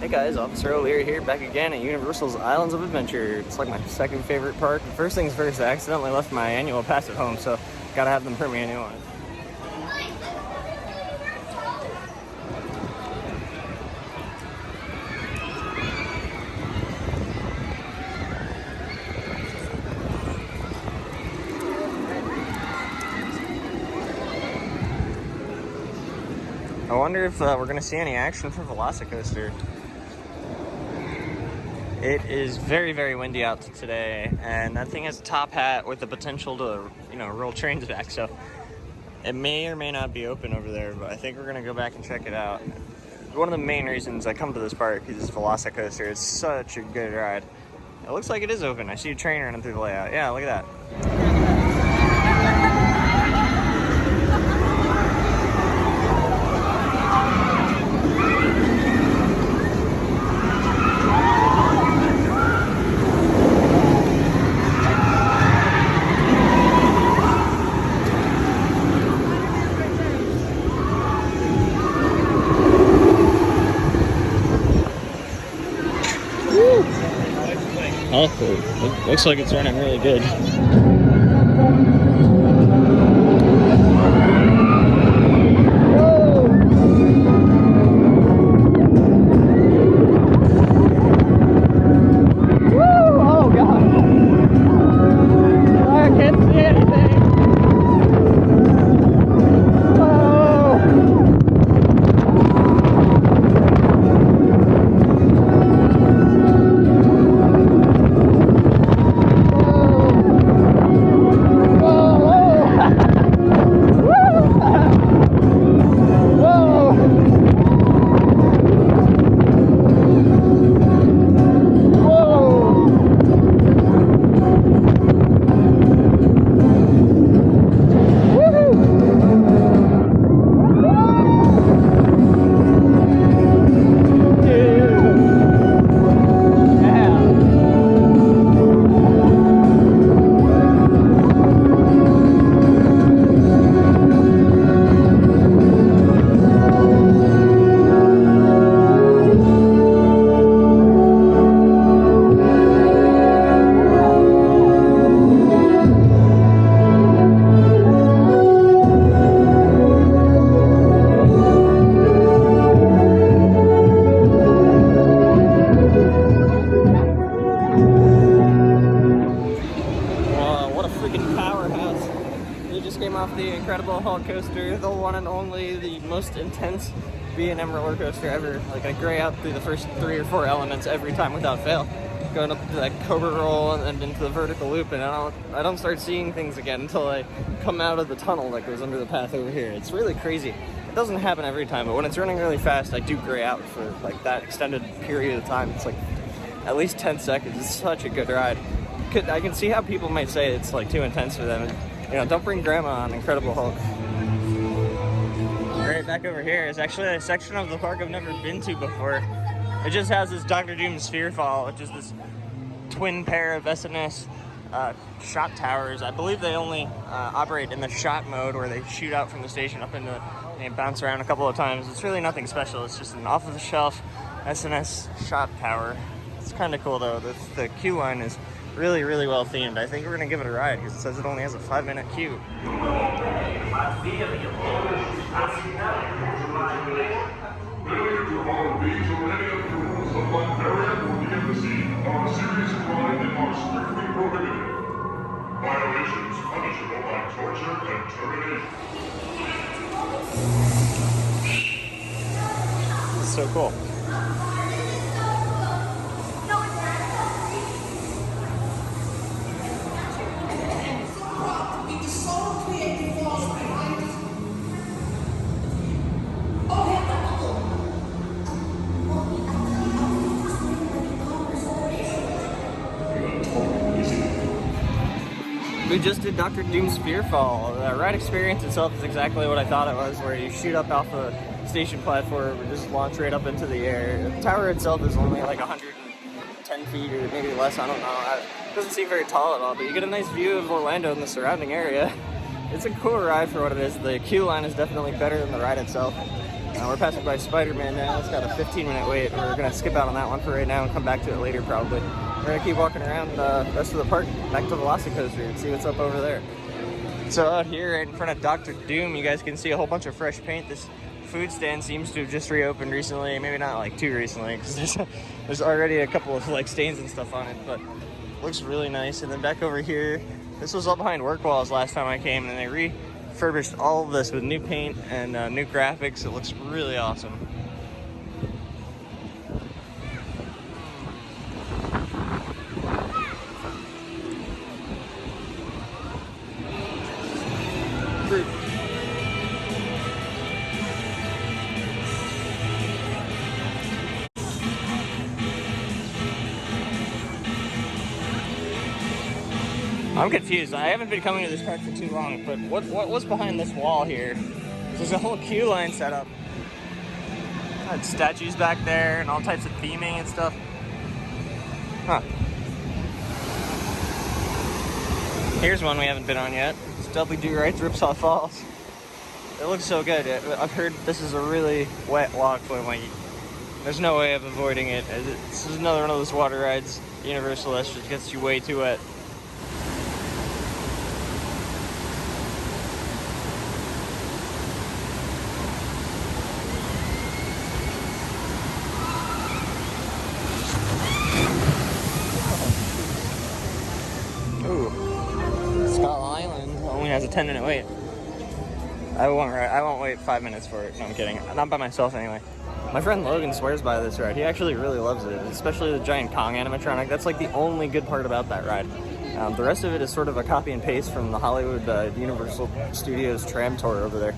guys, Officer O'Leary here, back again at Universal's Islands of Adventure. It's like my second favorite park. First things first, I accidentally left my annual pass at home, so gotta have them print me a new one. I wonder if we're going to see any action for VelociCoaster. It is very, very windy out today, and that thing has a top hat with the potential to, roll trains back, so it may or may not be open over there, but I think we're going to go back and check it out. One of the main reasons I come to this park is VelociCoaster. It's such a good ride. It looks like it is open. I see a train running through the layout. Yeah, look at that. Oh, looks like it's running really good. Off the Incredible Hulk coaster, the one and only, the most intense B&M roller coaster ever. Like, I gray out through the first 3 or 4 elements every time without fail, going up to that cobra roll and then into the vertical loop, and I don't start seeing things again until I come out of the tunnel that goes under the path over here. It's really crazy. It doesn't happen every time, but when it's running really fast, I do gray out for like that extended period of time. It's like at least 10 seconds. It's such a good ride. I can see how people might say it's like too intense for them. Don't bring grandma on Incredible Hulk. Right back over here is actually a section of the park I've never been to before. It just has this Dr. Doom's Fearfall, which is this twin pair of SNS shot towers. I believe they only operate in the shot mode, where they shoot out from the station up into and bounce around a couple of times. It's really nothing special. It's just an off-the-shelf SNS shot tower. It's kind of cool though. The queue line is really, really well themed. I think we're gonna give it a ride because it says it only has a 5-minute queue. Violations punishable by torture and termination. It's so cool. We just did Dr. Doom's Fearfall. The ride experience itself is exactly what I thought it was, where you shoot up off the station platform and just launch right up into the air. The tower itself is only like 110 feet or maybe less, I don't know. It doesn't seem very tall at all, but you get a nice view of Orlando and the surrounding area. It's a cool ride for what it is. The queue line is definitely better than the ride itself. We're passing by Spider-Man now. It's got a 15-minute wait. We're gonna skip out on that one for right now and come back to it later probably. We're gonna keep walking around the rest of the park, back to VelociCoaster and see what's up over there. So out here right in front of Dr. Doom, you guys can see a whole bunch of fresh paint. This food stand seems to have just reopened recently. Maybe not like too recently, because there's already a couple of like stains and stuff on it, but it looks really nice. And then back over here, this was all behind work walls last time I came, and they refurbished all of this with new paint and new graphics. It looks really awesome. Fruit. I'm confused. I haven't been coming to this park for too long, but what was behind this wall here? There's a whole queue line set up. Had statues back there and all types of theming and stuff. Huh. Here's one we haven't been on yet. It's Dudley Do-Right's Ripsaw Falls. It looks so good. I've heard this is a really wet walk, but like, there's no way of avoiding it. This is another one of those water rides, Universal, that just gets you way too wet. Has a 10-minute wait. I won't wait 5 minutes for it. No, I'm kidding. Not by myself anyway. My friend Logan swears by this ride. He actually really loves it, especially the giant Kong animatronic. That's like the only good part about that ride. The rest of it is sort of a copy and paste from the Hollywood Universal Studios tram tour over there.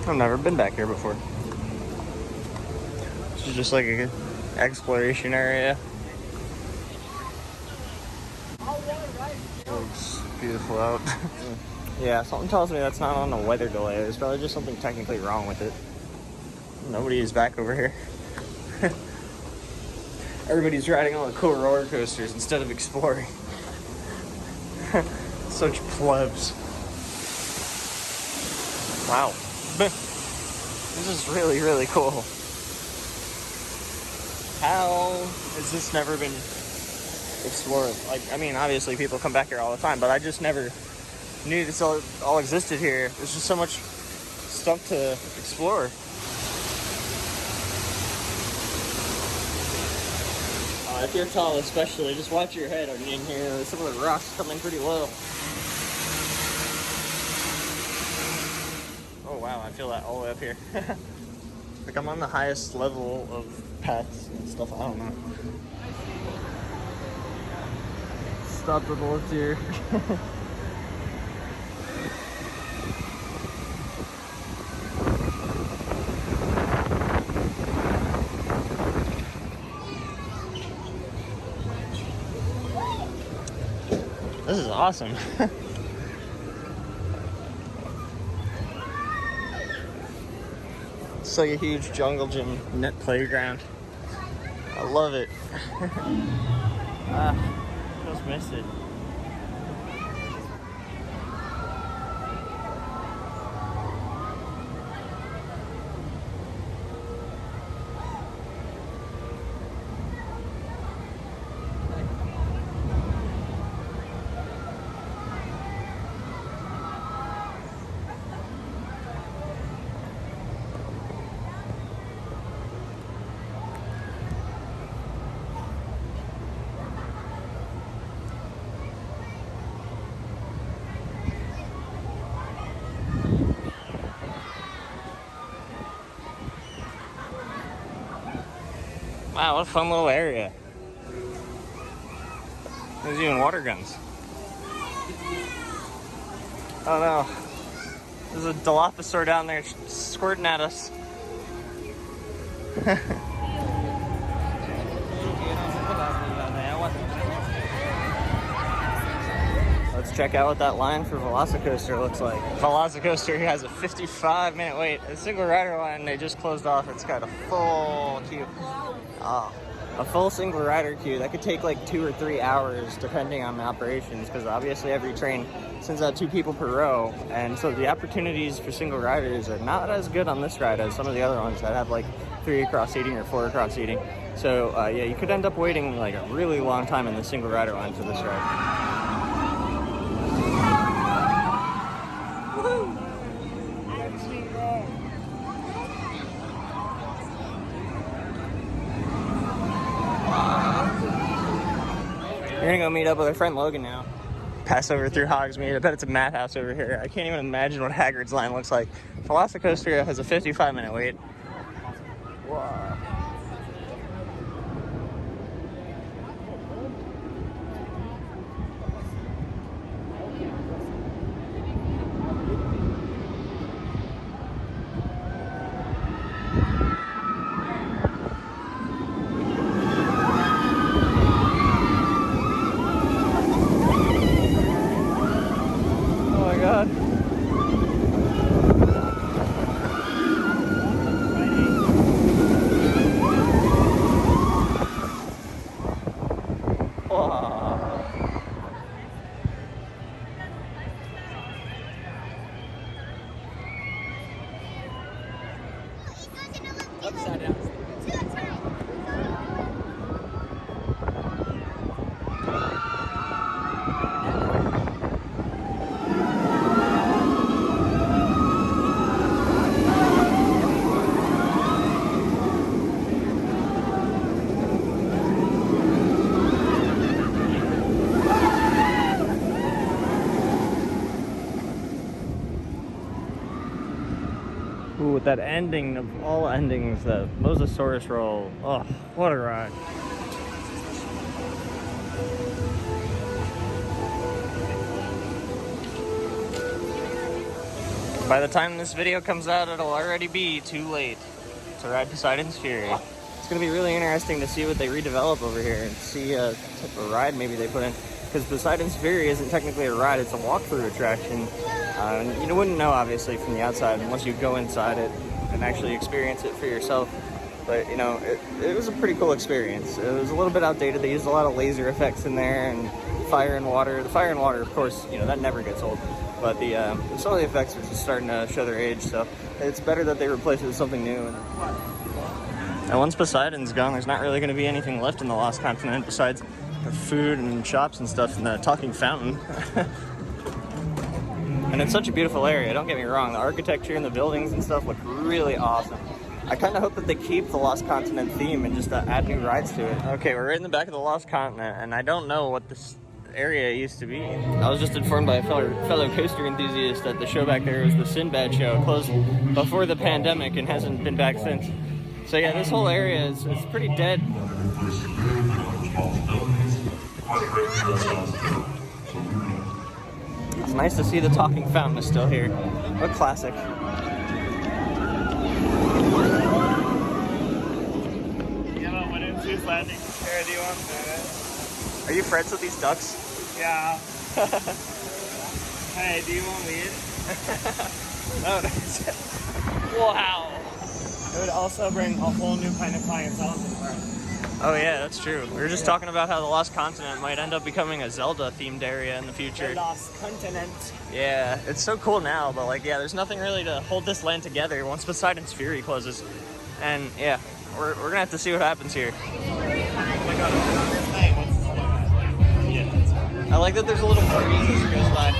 I've never been back here before. This is just like an exploration area. Looks beautiful out. Yeah, something tells me that's not on a weather delay. There's probably just something technically wrong with it. Nobody is back over here. Everybody's riding all the cool roller coasters instead of exploring. Such plebs. Wow. This is really, really cool. How has this never been explored? Like, I mean, obviously people come back here all the time, but I just never knew this all existed here. There's just so much stuff to explore. If you're tall especially, just watch your head in here. Some of the rocks come in pretty low. Oh wow, I feel that all the way up here. Like I'm on the highest level of paths and stuff, I don't know. Stop the bullets here. This is awesome. It's like a huge jungle gym net playground. I love it. Just missed it. Wow, what a fun little area. There's even water guns. Oh no. There's a Dilophosaur down there squirting at us. Let's let's check out what that line for VelociCoaster looks like. VelociCoaster has a 55-minute wait. The single rider line they just closed off. It's got a full queue. A full single rider queue that could take like 2 or 3 hours depending on the operations, because obviously every train sends out 2 people per row, and so the opportunities for single riders are not as good on this ride as some of the other ones that have like 3 across seating or 4 across seating. So yeah, you could end up waiting like a really long time in the single rider line for this ride. We're gonna go meet up with our friend Logan now. Pass over through Hogsmeade. I bet it's a madhouse over here. I can't even imagine what Hagrid's line looks like. VelociCoaster has a 55-minute wait. Wow. God. Upside down. Ooh, with that ending of all endings, the Mosasaurus roll. Oh, what a ride. By the time this video comes out, it'll already be too late to ride Poseidon's Fury. It's going to be really interesting to see what they redevelop over here and see a type of ride maybe they put in. Because Poseidon's Fury isn't technically a ride, it's a walkthrough attraction. You wouldn't know, obviously, from the outside unless you go inside it and actually experience it for yourself. But, you know, it was a pretty cool experience. It was a little bit outdated. They used a lot of laser effects in there and fire and water. The fire and water, of course, you know, that never gets old. But some of the effects are just starting to show their age, so it's better that they replace it with something new. And once Poseidon's gone, there's not really going to be anything left in the Lost Continent besides the food and shops and stuff and the talking fountain. And it's such a beautiful area, don't get me wrong. The architecture and the buildings and stuff look really awesome. I kind of hope that they keep the Lost Continent theme and just add new rides to it. Okay, we're right in the back of the Lost Continent, and I don't know what this area used to be. I was just informed by a fellow coaster enthusiast that the show back there was the Sinbad show. It closed before the pandemic and hasn't been back since. So yeah, this whole area is pretty dead. It's nice to see the talking fountain is still here. What a classic. Landing. Here, do you want that? Are you friends with these ducks? Yeah. Hey, do you want weed? No. Wow. It would also bring a whole new kind of clientele to the park. Oh yeah, that's true. We were just talking about how the Lost Continent might end up becoming a Zelda-themed area in the future. The Lost Continent. Yeah, it's so cool now, but like, yeah, there's nothing really to hold this land together once Poseidon's Fury closes. And yeah, we're gonna have to see what happens here. I like that there's a little breeze as it goes by.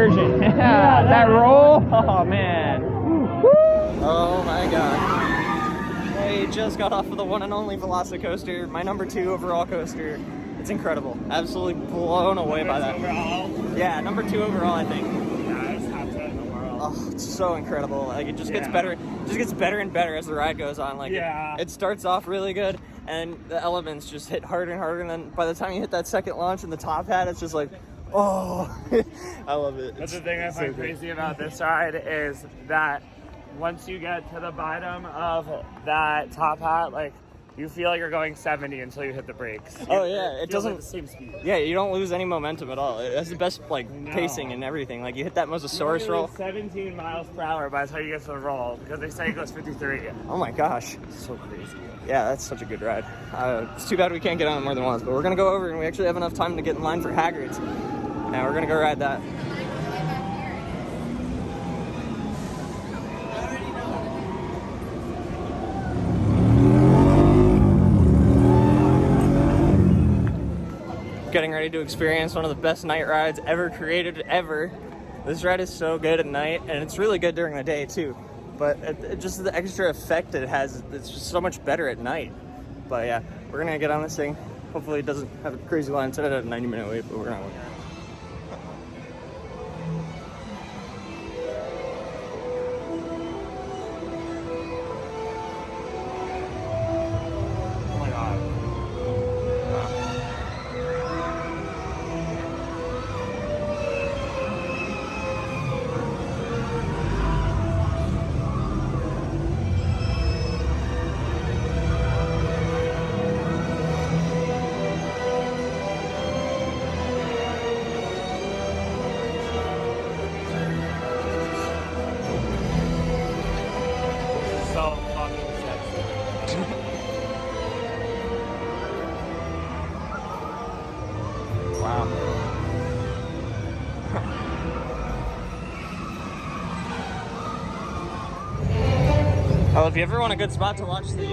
version. That roll. Oh man. Oh my god. I just got off of the one and only VelociCoaster, my number 2 overall coaster. It's incredible. Absolutely blown away by that. Overall, Yeah, number 2 overall, I think. yeah, it's top 10 in the world. Oh, it's so incredible. Like, it just gets better. It just gets better and better as the ride goes on. Like, Yeah. it starts off really good, and the elements just hit harder and harder, and then by the time you hit that second launch in the top hat, it's just like, oh, I love it. That's the thing I find crazy about this ride is that once you get to the bottom of that top hat, like, you feel like you're going 70 until you hit the brakes. Oh yeah, it feels doesn't. like the same speed. Yeah, you don't lose any momentum at all. It has the best like No. pacing and everything. Like you hit that You Mosasaurus only roll. lose 17 miles per hour by the time you get to the roll because they say it goes 53. Oh my gosh. So crazy. Yeah, that's such a good ride. It's too bad we can't get on it more than once, but we're gonna go over and we actually have enough time to get in line for Hagrid's. And we're gonna go ride that. Getting ready to experience one of the best night rides ever created, ever. This ride is so good at night, and it's really good during the day too. But just the extra effect it has, it's just so much better at night. But yeah, we're gonna get on this thing. Hopefully it doesn't have a crazy line set at a 90-minute wait, but we're gonna look at it. Oh my god. So fucking sexy. Wow. Oh, if you ever want a good spot to watch the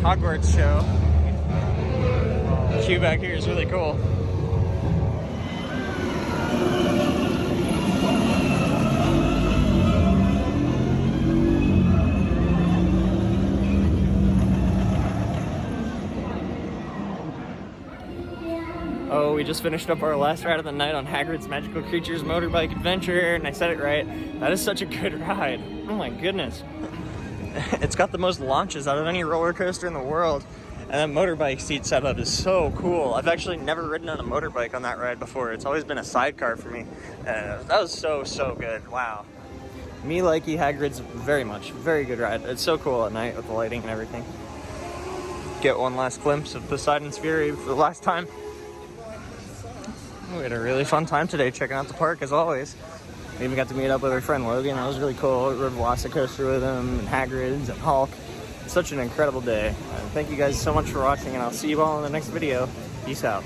Hogwarts show, the queue back here is really cool. Oh, we just finished up our last ride of the night on Hagrid's Magical Creatures Motorbike Adventure, and I said it right. That is such a good ride. Oh my goodness. It's got the most launches out of any roller coaster in the world, and that motorbike seat setup is so cool. I've actually never ridden on a motorbike on that ride before. It's always been a sidecar for me. That was so good. Wow. Me likey Hagrid's very much. Very good ride. It's so cool at night with the lighting and everything. Get one last glimpse of Poseidon's Fury for the last time. We had a really fun time today checking out the park as always. We even got to meet up with our friend Logan. That was really cool. We rode VelociCoaster with him and Hagrid's and Hulk. It's such an incredible day. Thank you guys so much for watching, and I'll see you all in the next video. Peace out.